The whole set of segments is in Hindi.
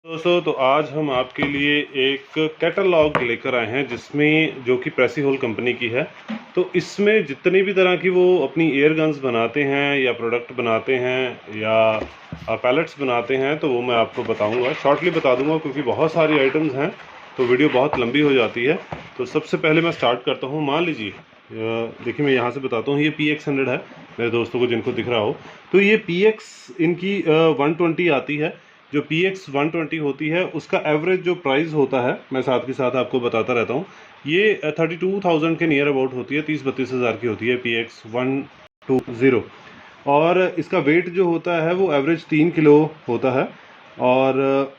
दोस्तों, तो आज हम आपके लिए एक कैटलॉग लेकर आए हैं जिसमें जो कि प्रेसी होल कंपनी की है। तो इसमें जितनी भी तरह की वो अपनी एयर गन्स बनाते हैं या प्रोडक्ट बनाते हैं या पैलेट्स बनाते हैं, तो वो मैं आपको बताऊंगा, शॉर्टली बता दूंगा क्योंकि बहुत सारी आइटम्स हैं तो वीडियो बहुत लंबी हो जाती है। तो सबसे पहले मैं स्टार्ट करता हूँ। मान लीजिए देखिए, मैं यहाँ से बताता हूँ, ये PX100 है मेरे दोस्तों को जिनको दिख रहा हो। तो ये PX इनकी 120 आती है। जो PX 120 होती है उसका एवरेज जो प्राइस होता है, मैं साथ के साथ आपको बताता रहता हूँ, ये 32,000 के नियर अबाउट होती है, 30-32 हज़ार की होती है PX 120। और इसका वेट जो होता है वो एवरेज 3 किलो होता है। और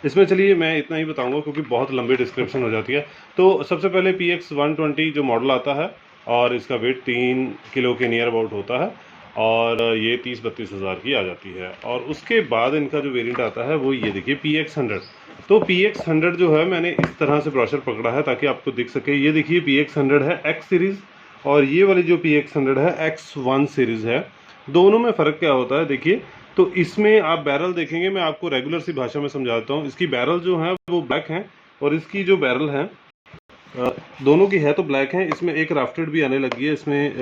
इसमें चलिए मैं इतना ही बताऊंगा क्योंकि बहुत लंबी डिस्क्रिप्शन हो जाती है। तो सबसे पहले PX 120 जो मॉडल आता है और इसका वेट 3 किलो के नियर अबाउट होता है और ये 30-32 हज़ार की आ जाती है। और उसके बाद इनका जो वेरिएंट आता है वो ये देखिए PX100। तो PX100 जो है, मैंने इस तरह से ब्रोशर पकड़ा है ताकि आपको दिख सके। ये देखिए PX100 है X सीरीज़ और ये वाली जो PX100 है X1 सीरीज़ है। दोनों में फ़र्क क्या होता है देखिए। तो इसमें आप बैरल देखेंगे, मैं आपको रेगुलर सी भाषा में समझाता हूँ। इसकी बैरल जो है वो ब्लैक है और इसकी जो बैरल है दोनों की है तो ब्लैक है। इसमें एक राफ्टेड भी आने लगी है, इसमें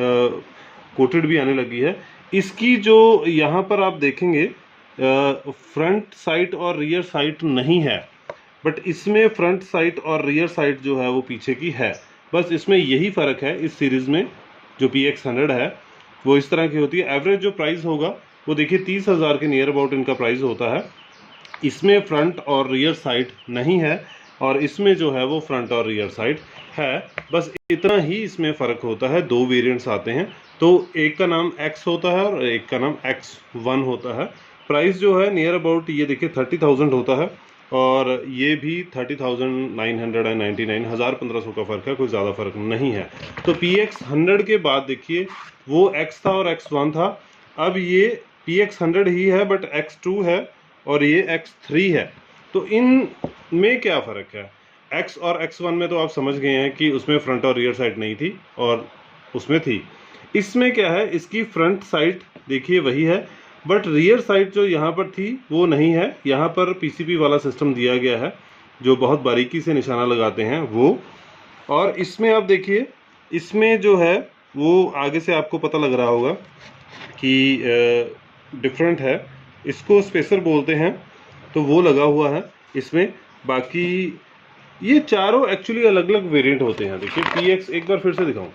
कोटेड भी आने लगी है। इसकी जो यहाँ पर आप देखेंगे फ्रंट साइड और रियर साइड नहीं है, बट इसमें फ्रंट साइड और रियर साइड जो है वो पीछे की है। बस इसमें यही फ़र्क है। इस सीरीज़ में जो PX100 है वो इस तरह की होती है। एवरेज जो प्राइस होगा वो देखिए 30 हज़ार के नियर अबाउट इनका प्राइस होता है। इसमें फ्रंट और रियर साइड नहीं है और इसमें जो है वो फ्रंट और रियर साइड है। बस इतना ही इसमें फ़र्क होता है। दो वेरिएंट्स आते हैं, तो एक का नाम X होता है और एक का नाम X1 होता है। प्राइस जो है नियर अबाउट ये देखिए 30,000 होता है और ये भी 30,999, 1,000-1,500 का फ़र्क है, कोई ज़्यादा फ़र्क नहीं है। तो PX100 के बाद देखिए वो X था और X1 था, अब ये PX100 ही है बट X2 है और ये X3 है। तो इन में क्या फ़र्क है? X और X1 में तो आप समझ गए हैं कि उसमें फ्रंट और रियर साइड नहीं थी और उसमें थी। इसमें क्या है, इसकी फ्रंट साइड देखिए वही है बट रियर साइड जो यहाँ पर थी वो नहीं है। यहाँ पर PCB वाला सिस्टम दिया गया है जो बहुत बारीकी से निशाना लगाते हैं वो। और इसमें आप देखिए, इसमें जो है वो आगे से आपको पता लग रहा होगा कि डिफरेंट है। इसको स्पेसर बोलते हैं, तो वो लगा हुआ है इसमें। बाकी ये चारों एक्चुअली अलग अलग वेरिएंट होते हैं। देखिए PX एक बार फिर से दिखाऊं,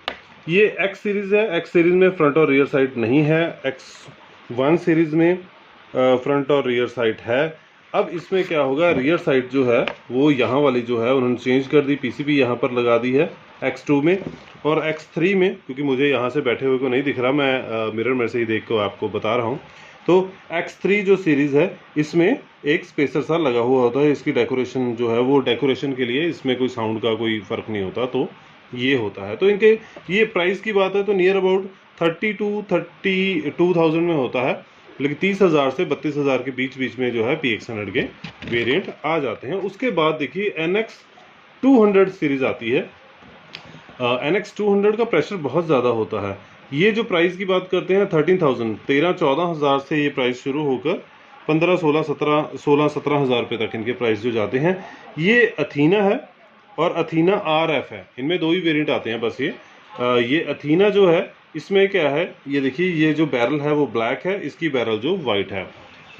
ये X सीरीज़ है। X सीरीज़ में फ्रंट और रियर साइड नहीं है। X1 सीरीज़ में फ्रंट और रियर साइड है। अब इसमें क्या होगा, रियर साइड जो है वो यहाँ वाली जो है उन्होंने चेंज कर दी, PCB यहाँ पर लगा दी है X2 में। और X3 में, क्योंकि मुझे यहाँ से बैठे हुए को नहीं दिख रहा, मैं मिरर में से ही देख कर आपको बता रहा हूँ। तो X3 जो सीरीज़ है इसमें एक स्पेसर सा लगा हुआ होता है। इसकी डेकोरेशन जो है वो डेकोरेशन के लिए, इसमें कोई साउंड का कोई फ़र्क नहीं होता, तो ये होता है। तो इनके ये प्राइस की बात है तो नियर अबाउट 32,000 में होता है, लेकिन 30,000 से 32,000 के बीच बीच में जो है PX100 के वेरिएंट आ जाते हैं। उसके बाद देखिए NX200 सीरीज़ आती है। NX200 का प्रेशर बहुत ज़्यादा होता है। ये जो प्राइस की बात करते हैं 13,000 हज़ार से ये प्राइस शुरू होकर 16 हज़ार रुपये तक इनके प्राइस जो जाते हैं। ये अथीना है और अथीना RF है, इनमें दो ही वेरिएंट आते हैं बस। ये अथीना जो है इसमें क्या है, ये देखिए ये जो बैरल है वो ब्लैक है, इसकी बैरल जो वाइट है।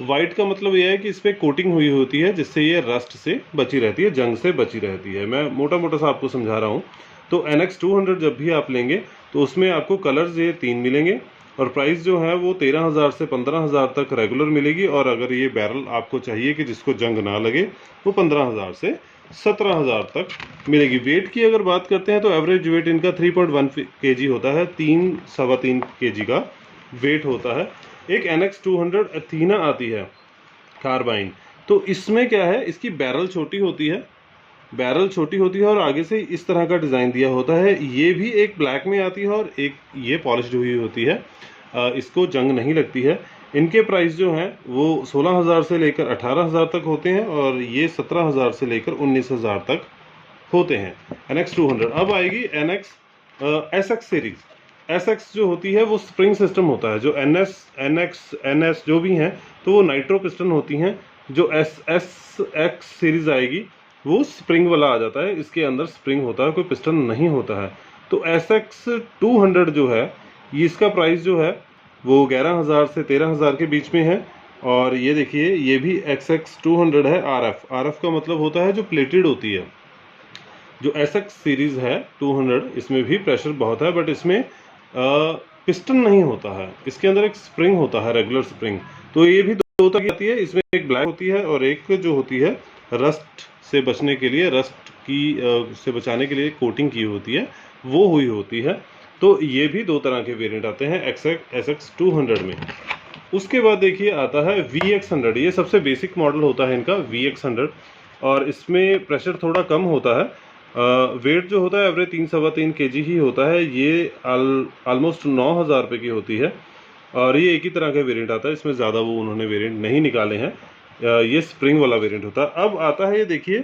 वाइट का मतलब ये है कि इस पर कोटिंग हुई होती है जिससे ये रस्ट से बची रहती है, जंग से बची रहती है। मैं मोटा मोटा सा आपको समझा रहा हूँ। तो NX200 जब भी आप लेंगे तो उसमें आपको कलर्स ये 3 मिलेंगे और प्राइस जो है वो 13,000 से 15,000 तक रेगुलर मिलेगी। और अगर ये बैरल आपको चाहिए कि जिसको जंग ना लगे, वो 15,000 से 17,000 तक मिलेगी। वेट की अगर बात करते हैं तो एवरेज वेट इनका 3.1 kg होता है, 3-3.25 kg का वेट होता है। एक NX200 अथीना आती है कार्बाइन, तो इसमें क्या है, इसकी बैरल छोटी होती है, बैरल छोटी होती है और आगे से इस तरह का डिज़ाइन दिया होता है। ये भी एक ब्लैक में आती है और एक ये पॉलिश्ड हुई होती है। इसको जंग नहीं लगती है। इनके प्राइस जो हैं वो 16,000 से लेकर 18,000 तक होते हैं और ये 17,000 से लेकर 19,000 तक होते हैं NX200। अब आएगी SX सीरीज़। SX जो होती है वो स्प्रिंग सिस्टम होता है। जो NS, NX, NS जो भी हैं तो वो नाइट्रो पिस्टन होती हैं जो SX सीरीज आएगी वो स्प्रिंग वाला आ जाता है, इसके अंदर स्प्रिंग होता है, कोई पिस्टन नहीं होता है। तो SX 200 जो है ये इसका प्राइस जो है वो 11,000 से 13,000 के बीच में है। और ये देखिए ये भी XX 200 है। RF का मतलब होता है जो प्लेटेड होती है। जो SX सीरीज है 200 इसमें भी प्रेशर बहुत है, बट इसमें पिस्टन नहीं होता है, इसके अंदर एक स्प्रिंग होता है, रेगुलर स्प्रिंग। तो ये भी दो तरह की आती है, इसमें एक ब्लैक होती है और एक जो होती है रस्ट से बचने के लिए, रस्ट की से बचाने के लिए कोटिंग की होती है, वो हुई होती है। तो ये भी दो तरह के वेरिएंट आते हैं SX 200 में। उसके बाद देखिए आता है VX100, ये सबसे बेसिक मॉडल होता है इनका VX100, और इसमें प्रेशर थोड़ा कम होता है। वेट जो होता है एवरेज 3-3.25 kg ही होता है। ये ऑलमोस्ट 9,000 रुपये की होती है, और ये एक ही तरह का वेरिएंट आता है, इसमें ज़्यादा वो उन्होंने वेरिएंट नहीं निकाले हैं। ये स्प्रिंग वाला वेरिएंट होता है। अब आता है ये देखिए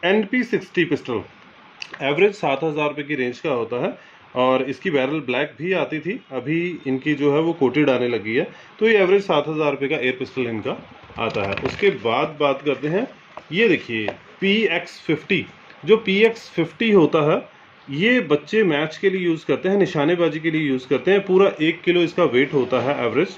NP60 पिस्टल, एवरेज 7,000 रुपये की रेंज का होता है, और इसकी बैरल ब्लैक भी आती थी, अभी इनकी जो है वो कोटेड आने लगी है। तो ये एवरेज 7,000 रुपये का एयर पिस्टल इनका आता है। उसके बाद बात करते हैं, ये देखिए PX50। जो PX50 होता है ये बच्चे मैच के लिए यूज़ करते हैं, निशानेबाजी के लिए यूज़ करते हैं। पूरा 1 किलो इसका वेट होता है एवरेज,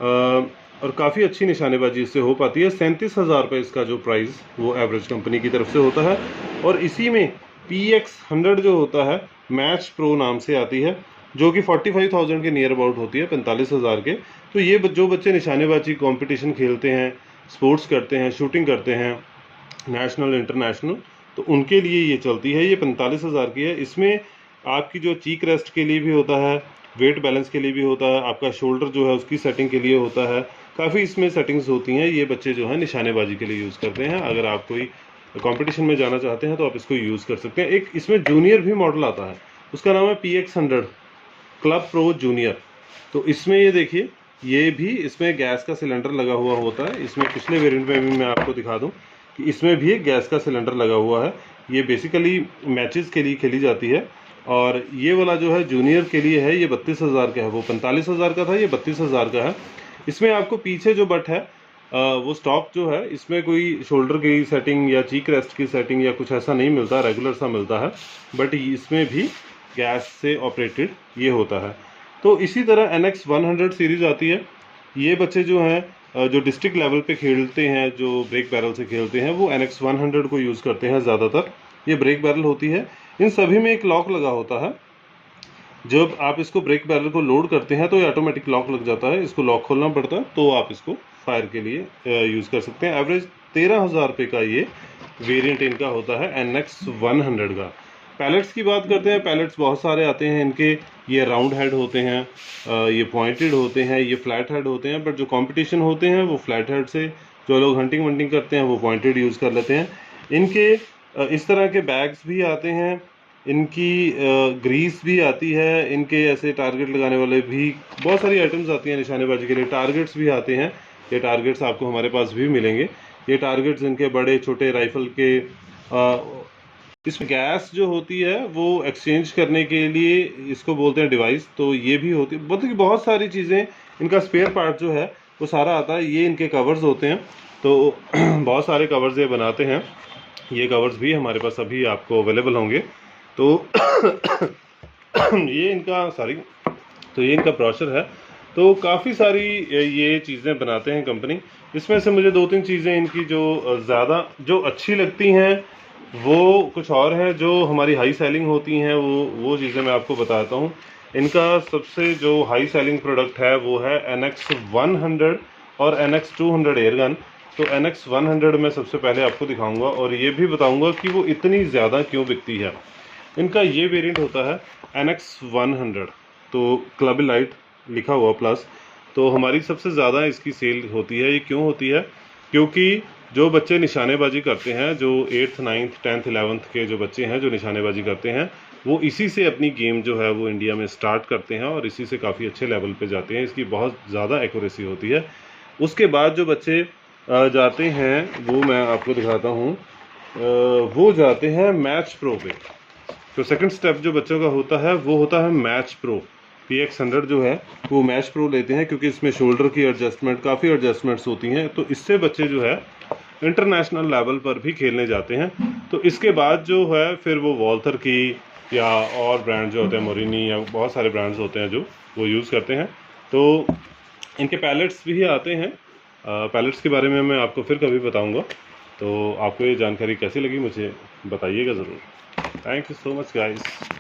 और काफ़ी अच्छी निशानेबाजी इससे हो पाती है। 37,000 रुपये इसका जो प्राइस वो एवरेज कंपनी की तरफ से होता है। और इसी में PX100 जो होता है मैच प्रो नाम से आती है, जो कि 45,000 के नियर अबाउट होती है, 45,000 के। तो ये जो बच्चे निशानेबाजी कंपटीशन खेलते हैं, स्पोर्ट्स करते हैं, शूटिंग करते हैं, नेशनल इंटरनेशनल, तो उनके लिए ये चलती है। ये 45,000 की है। इसमें आपकी जो चीक रेस्ट के लिए भी होता है, वेट बैलेंस के लिए भी होता है, आपका शोल्डर जो है उसकी सेटिंग के लिए होता है, काफ़ी इसमें सेटिंग्स होती हैं। ये बच्चे जो है निशानेबाजी के लिए यूज़ करते हैं। अगर आप कोई कंपटीशन में जाना चाहते हैं तो आप इसको यूज़ कर सकते हैं। एक इसमें जूनियर भी मॉडल आता है, उसका नाम है PX100 क्लब प्रो जूनियर। तो इसमें ये देखिए ये भी इसमें गैस का सिलेंडर लगा हुआ होता है। इसमें पिछले वेरिएंट में भी मैं आपको दिखा दूं कि इसमें भी एक गैस का सिलेंडर लगा हुआ है। ये बेसिकली मैचेस के लिए खेली जाती है, और ये वाला जो है जूनियर के लिए है, ये 32,000 का है। वो 45,000 का था, ये 32,000 का है। इसमें आपको पीछे जो बट है वो स्टॉक जो है, इसमें कोई शोल्डर की सेटिंग या चीक रेस्ट की सेटिंग या कुछ ऐसा नहीं मिलता, रेगुलर सा मिलता है, बट इसमें भी गैस से ऑपरेटेड ये होता है। तो इसी तरह NX 100 सीरीज आती है। ये बच्चे जो हैं जो डिस्ट्रिक्ट लेवल पे खेलते हैं, जो ब्रेक बैरल से खेलते हैं, वो NX 100 को यूज़ करते हैं ज़्यादातर। ये ब्रेक बैरल होती है, इन सभी में एक लॉक लगा होता है। जब आप इसको ब्रेक बैरल को लोड करते हैं तो ये ऑटोमेटिक लॉक लग जाता है, इसको लॉक खोलना पड़ता है, तो आप इसको फायर के लिए यूज़ कर सकते हैं। एवरेज 13,000 रुपये का ये वेरिएंट इनका होता है NX 100 का। पैलेट्स की बात करते हैं, पैलेट्स बहुत सारे आते हैं इनके। ये राउंड हेड होते हैं, ये पॉइंटेड होते हैं, ये फ्लैट हेड होते हैं, बट जो कंपटीशन होते हैं वो फ्लैट हेड से, जो लोग हंटिंग वंटिंग करते हैं वो पॉइंटेड यूज़ कर लेते हैं। इनके इस तरह के बैग्स भी आते हैं, इनकी ग्रीस भी आती है, इनके ऐसे टारगेट लगाने वाले भी बहुत सारी आइटम्स आती हैं निशानेबाजी के लिए। टारगेट्स भी आते हैं, ये टारगेट्स आपको हमारे पास भी मिलेंगे। ये टारगेट्स इनके बड़े छोटे राइफल के, इसमें गैस जो होती है वो एक्सचेंज करने के लिए इसको बोलते हैं डिवाइस, तो ये भी होती है। बहुत सारी चीज़ें, इनका स्पेयर पार्ट जो है वो सारा आता है। ये इनके कवर्स होते हैं, तो बहुत सारे कवर्स ये बनाते हैं। ये कवर्स भी हमारे पास अभी आपको अवेलेबल होंगे। तो ये इनका ब्रोशर है। तो काफ़ी सारी ये चीज़ें बनाते हैं कंपनी। इसमें से मुझे 2-3 चीज़ें इनकी जो ज़्यादा जो अच्छी लगती हैं वो कुछ और हैं, जो हमारी हाई सेलिंग होती हैं वो चीज़ें मैं आपको बताता हूँ। इनका सबसे जो हाई सेलिंग प्रोडक्ट है वो है NX 100 और NX 200 एयरगन। तो NX 100 में सबसे पहले आपको दिखाऊंगा, और ये भी बताऊंगा कि वो इतनी ज़्यादा क्यों बिकती है। इनका ये वेरिएंट होता है NX 100, तो क्लब लाइट लिखा हुआ प्लस। तो हमारी सबसे ज़्यादा इसकी सेल होती है। ये क्यों होती है? क्योंकि जो बच्चे निशानेबाजी करते हैं, जो 8th 9th 10th 11th के जो बच्चे हैं जो निशानेबाजी करते हैं, वो इसी से अपनी गेम जो है वो इंडिया में स्टार्ट करते हैं और इसी से काफ़ी अच्छे लेवल पे जाते हैं। इसकी बहुत ज़्यादा एक्यूरेसी होती है। उसके बाद जो बच्चे जाते हैं वो मैं आपको दिखाता हूँ, वो जाते हैं मैच प्रो पे। तो सेकंड स्टेप जो बच्चों का होता है वो होता है मैच प्रो। PX100 जो है वो मैच प्रो लेते हैं, क्योंकि इसमें शोल्डर की एडजस्टमेंट, काफ़ी एडजस्टमेंट्स होती हैं, तो इससे बच्चे जो है इंटरनेशनल लेवल पर भी खेलने जाते हैं। तो इसके बाद जो है फिर वो वॉल्थर की या और ब्रांड जो होते हैं, मोरिनी या बहुत सारे ब्रांड्स होते हैं जो वो यूज़ करते हैं। तो इनके पैलेट्स भी आते हैं। पैलेट्स के बारे में मैं आपको फिर कभी बताऊंगा। तो आपको ये जानकारी कैसी लगी मुझे बताइएगा ज़रूर। Thank you so much guys.